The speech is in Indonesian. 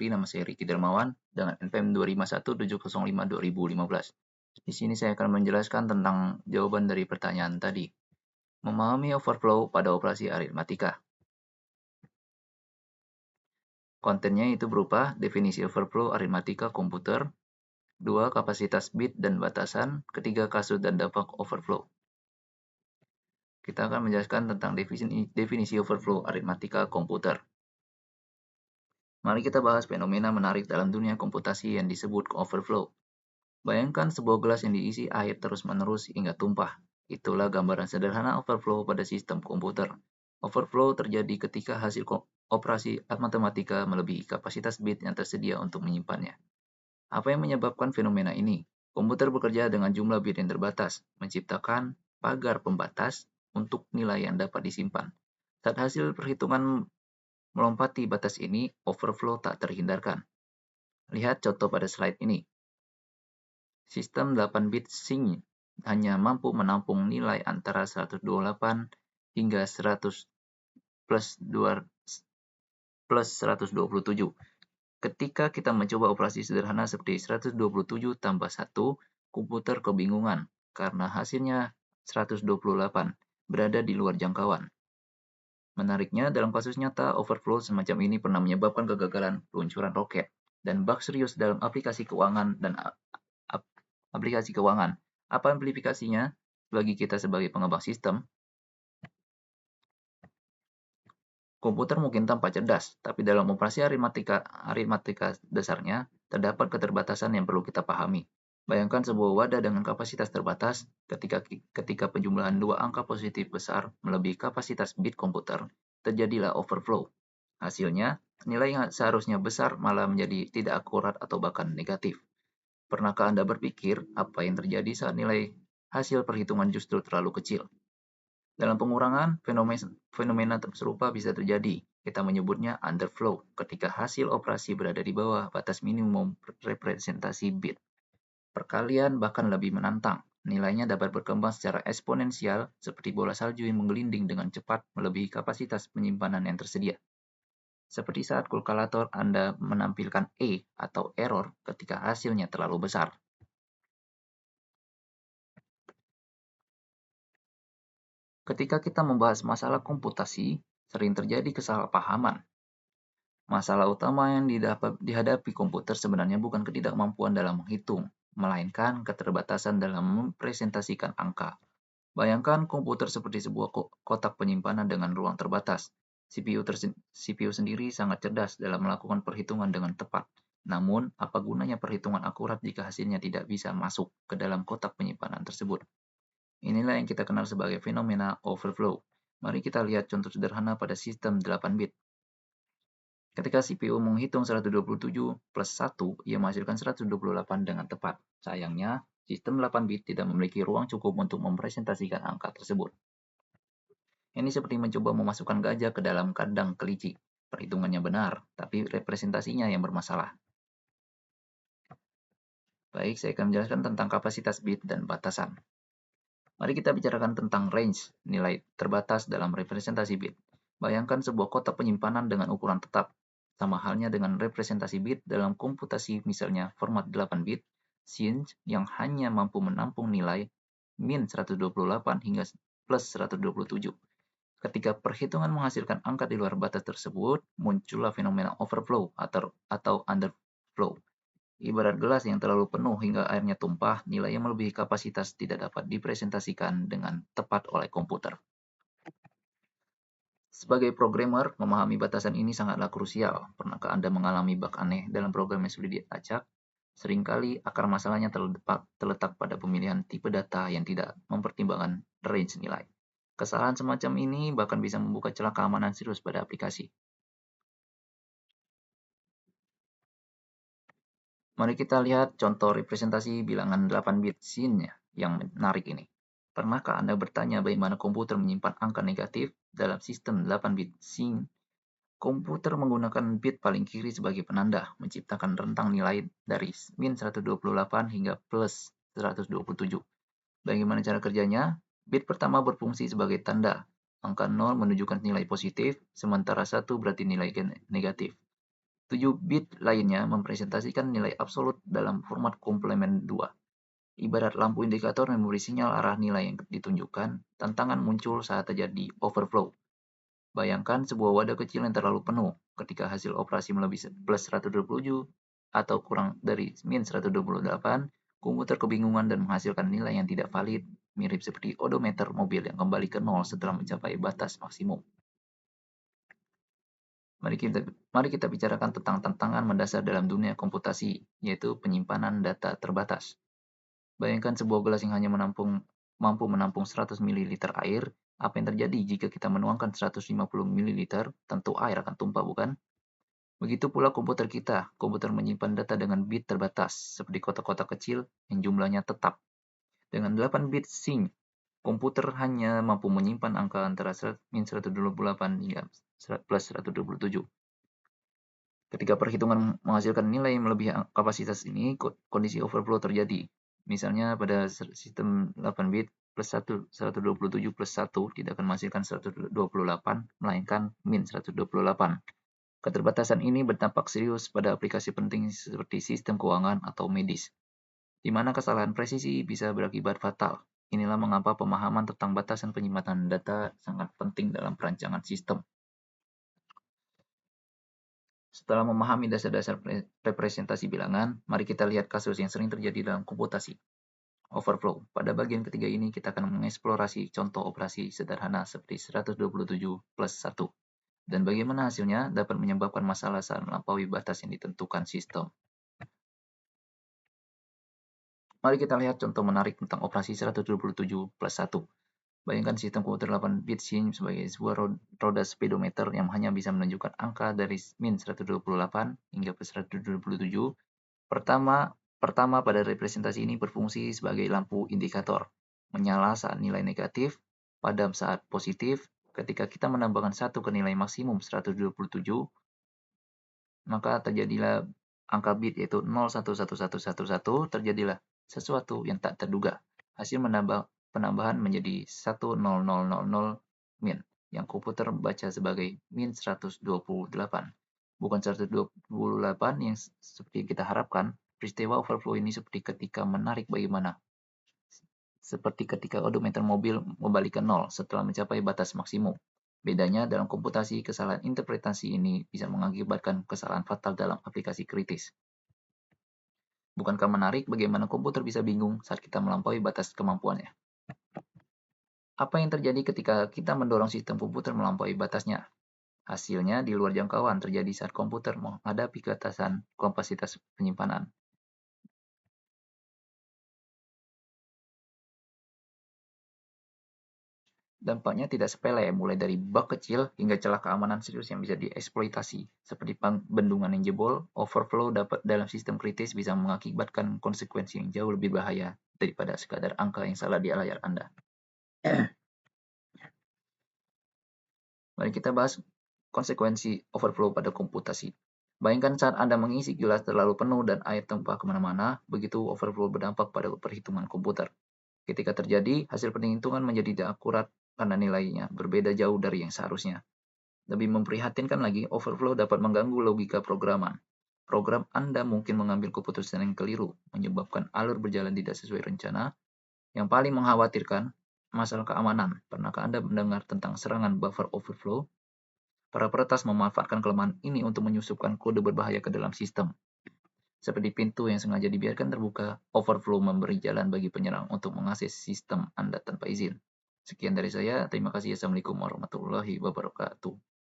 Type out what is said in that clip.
Nama saya Ricky Dermawan dengan NPM 251705-2015. Di sini saya akan menjelaskan tentang jawaban dari pertanyaan tadi. Memahami overflow pada operasi aritmatika. Kontennya itu berupa definisi overflow aritmatika komputer, 2 kapasitas bit dan batasan, ketiga kasus dan dampak overflow. Kita akan menjelaskan tentang definisi overflow aritmatika komputer. Mari kita bahas fenomena menarik dalam dunia komputasi yang disebut overflow. Bayangkan sebuah gelas yang diisi air terus-menerus hingga tumpah. Itulah gambaran sederhana overflow pada sistem komputer. Overflow terjadi ketika hasil operasi matematika melebihi kapasitas bit yang tersedia untuk menyimpannya. Apa yang menyebabkan fenomena ini? Komputer bekerja dengan jumlah bit yang terbatas, menciptakan pagar pembatas untuk nilai yang dapat disimpan. Saat hasil perhitungan melompati batas ini, overflow tak terhindarkan. Lihat contoh pada slide ini. Sistem 8-bit SYNC hanya mampu menampung nilai antara 128 hingga 100 plus 127. Ketika kita mencoba operasi sederhana seperti 127 tambah 1, komputer kebingungan karena hasilnya 128 berada di luar jangkauan. Menariknya, dalam kasus nyata, overflow semacam ini pernah menyebabkan kegagalan peluncuran roket dan bug serius dalam aplikasi keuangan aplikasi keuangan. Apa implikasinya bagi kita sebagai pengembang sistem? Komputer mungkin tampak cerdas, tapi dalam operasi aritmatika dasarnya, terdapat keterbatasan yang perlu kita pahami. Bayangkan sebuah wadah dengan kapasitas terbatas, ketika penjumlahan dua angka positif besar melebihi kapasitas bit komputer, terjadilah overflow. Hasilnya, nilai yang seharusnya besar malah menjadi tidak akurat atau bahkan negatif. Pernahkah Anda berpikir apa yang terjadi saat nilai hasil perhitungan justru terlalu kecil? Dalam pengurangan, fenomena serupa bisa terjadi. Kita menyebutnya underflow ketika hasil operasi berada di bawah batas minimum representasi bit. Perkalian bahkan lebih menantang. Nilainya dapat berkembang secara eksponensial seperti bola salju yang menggelinding dengan cepat melebihi kapasitas penyimpanan yang tersedia. Seperti saat kalkulator Anda menampilkan E atau error ketika hasilnya terlalu besar. Ketika kita membahas masalah komputasi, sering terjadi kesalahpahaman. Masalah utama yang dihadapi komputer sebenarnya bukan ketidakmampuan dalam menghitung, melainkan keterbatasan dalam mempresentasikan angka. Bayangkan komputer seperti sebuah kotak penyimpanan dengan ruang terbatas. CPU sendiri sangat cerdas dalam melakukan perhitungan dengan tepat. Namun, apa gunanya perhitungan akurat jika hasilnya tidak bisa masuk ke dalam kotak penyimpanan tersebut? Inilah yang kita kenal sebagai fenomena overflow. Mari kita lihat contoh sederhana pada sistem 8-bit. Ketika CPU menghitung 127 plus 1, ia menghasilkan 128 dengan tepat. Sayangnya, sistem 8-bit tidak memiliki ruang cukup untuk mempresentasikan angka tersebut. Ini seperti mencoba memasukkan gajah ke dalam kandang kelinci. Perhitungannya benar, tapi representasinya yang bermasalah. Baik, saya akan menjelaskan tentang kapasitas bit dan batasan. Mari kita bicarakan tentang range, nilai terbatas dalam representasi bit. Bayangkan sebuah kotak penyimpanan dengan ukuran tetap. Sama halnya dengan representasi bit dalam komputasi misalnya format 8-bit, SYNC yang hanya mampu menampung nilai min 128 hingga plus 127. Ketika perhitungan menghasilkan angka di luar batas tersebut, muncullah fenomena overflow atau underflow. Ibarat gelas yang terlalu penuh hingga airnya tumpah, nilai yang melebihi kapasitas tidak dapat dipresentasikan dengan tepat oleh komputer. Sebagai programmer, memahami batasan ini sangatlah krusial. Pernahkah Anda mengalami bug aneh dalam program yang sudah diacak? Seringkali akar masalahnya terletak pada pemilihan tipe data yang tidak mempertimbangkan range nilai. Kesalahan semacam ini bahkan bisa membuka celah keamanan serius pada aplikasi. Mari kita lihat contoh representasi bilangan 8-bit SYNC yang menarik ini. Pernahkah Anda bertanya bagaimana komputer menyimpan angka negatif dalam sistem 8-bit SYNC? Komputer menggunakan bit paling kiri sebagai penanda, menciptakan rentang nilai dari min 128 hingga plus 127. Bagaimana cara kerjanya? Bit pertama berfungsi sebagai tanda. Angka 0 menunjukkan nilai positif, sementara 1 berarti nilai negatif. 7 bit lainnya mempresentasikan nilai absolut dalam format komplement 2. Ibarat lampu indikator memberi sinyal arah nilai yang ditunjukkan, tantangan muncul saat terjadi overflow. Bayangkan sebuah wadah kecil yang terlalu penuh ketika hasil operasi melebihi plus 127 atau kurang dari min 128, komputer kebingungan dan menghasilkan nilai yang tidak valid, mirip seperti odometer mobil yang kembali ke nol setelah mencapai batas maksimum. Mari kita bicarakan tentang tantangan mendasar dalam dunia komputasi, yaitu penyimpanan data terbatas. Bayangkan sebuah gelas yang hanya mampu menampung 100 ml air. Apa yang terjadi jika kita menuangkan 150 ml? Tentu air akan tumpah, bukan? Begitu pula komputer kita. Komputer menyimpan data dengan bit terbatas, seperti kotak-kotak kecil yang jumlahnya tetap. Dengan 8 bit sync, komputer hanya mampu menyimpan angka antara min 128 hingga plus 127. Ketika perhitungan menghasilkan nilai melebihi kapasitas ini, kondisi overflow terjadi. Misalnya pada sistem 8 bit plus 127 plus 1 tidak akan menghasilkan 128, melainkan min 128. Keterbatasan ini berdampak serius pada aplikasi penting seperti sistem keuangan atau medis, di mana kesalahan presisi bisa berakibat fatal. Inilah mengapa pemahaman tentang batasan penyimpanan data sangat penting dalam perancangan sistem. Setelah memahami dasar-dasar representasi bilangan, mari kita lihat kasus yang sering terjadi dalam komputasi. Overflow. Pada bagian ketiga ini kita akan mengeksplorasi contoh operasi sederhana seperti 127 plus 1. Dan bagaimana hasilnya dapat menyebabkan masalah saat melampaui batas yang ditentukan sistem. Mari kita lihat contoh menarik tentang operasi 127 plus 1. Bayangkan sistem komputer 8 bit SIM sebagai sebuah roda speedometer yang hanya bisa menunjukkan angka dari min 128 hingga plus 127. Pertama pada representasi ini berfungsi sebagai lampu indikator, menyala saat nilai negatif, padam saat positif. Ketika kita menambahkan 1 ke nilai maksimum 127, maka terjadilah angka bit yaitu 011111, terjadilah sesuatu yang tak terduga. Hasil penambahan menjadi 10000 min, yang komputer baca sebagai min 128. Bukan 128 yang seperti kita harapkan. Peristiwa overflow ini seperti ketika odometer mobil kembali ke nol setelah mencapai batas maksimum. Bedanya dalam komputasi, kesalahan interpretasi ini bisa mengakibatkan kesalahan fatal dalam aplikasi kritis. Bukankah menarik bagaimana komputer bisa bingung saat kita melampaui batas kemampuannya? Apa yang terjadi ketika kita mendorong sistem komputer melampaui batasnya? Hasilnya di luar jangkauan terjadi saat komputer menghadapi batasan kapasitas penyimpanan. Dampaknya tidak sepele, mulai dari bug kecil hingga celah keamanan serius yang bisa dieksploitasi, seperti bendungan yang jebol. Overflow dalam sistem kritis bisa mengakibatkan konsekuensi yang jauh lebih bahaya daripada sekadar angka yang salah di layar Anda. Mari kita bahas konsekuensi overflow pada komputasi. Bayangkan saat Anda mengisi gelas terlalu penuh dan air tumpah kemana-mana, begitu overflow berdampak pada perhitungan komputer. Ketika terjadi, hasil perhitungan menjadi tidak akurat karena nilainya berbeda jauh dari yang seharusnya. Lebih memprihatinkan lagi, overflow dapat mengganggu logika programan. Program Anda mungkin mengambil keputusan yang keliru, menyebabkan alur berjalan tidak sesuai rencana. Yang paling mengkhawatirkan, masalah keamanan. Pernahkah Anda mendengar tentang serangan buffer overflow? Para peretas memanfaatkan kelemahan ini untuk menyusupkan kode berbahaya ke dalam sistem. Seperti pintu yang sengaja dibiarkan terbuka, overflow memberi jalan bagi penyerang untuk mengakses sistem Anda tanpa izin. Sekian dari saya, terima kasih. Assalamualaikum warahmatullahi wabarakatuh.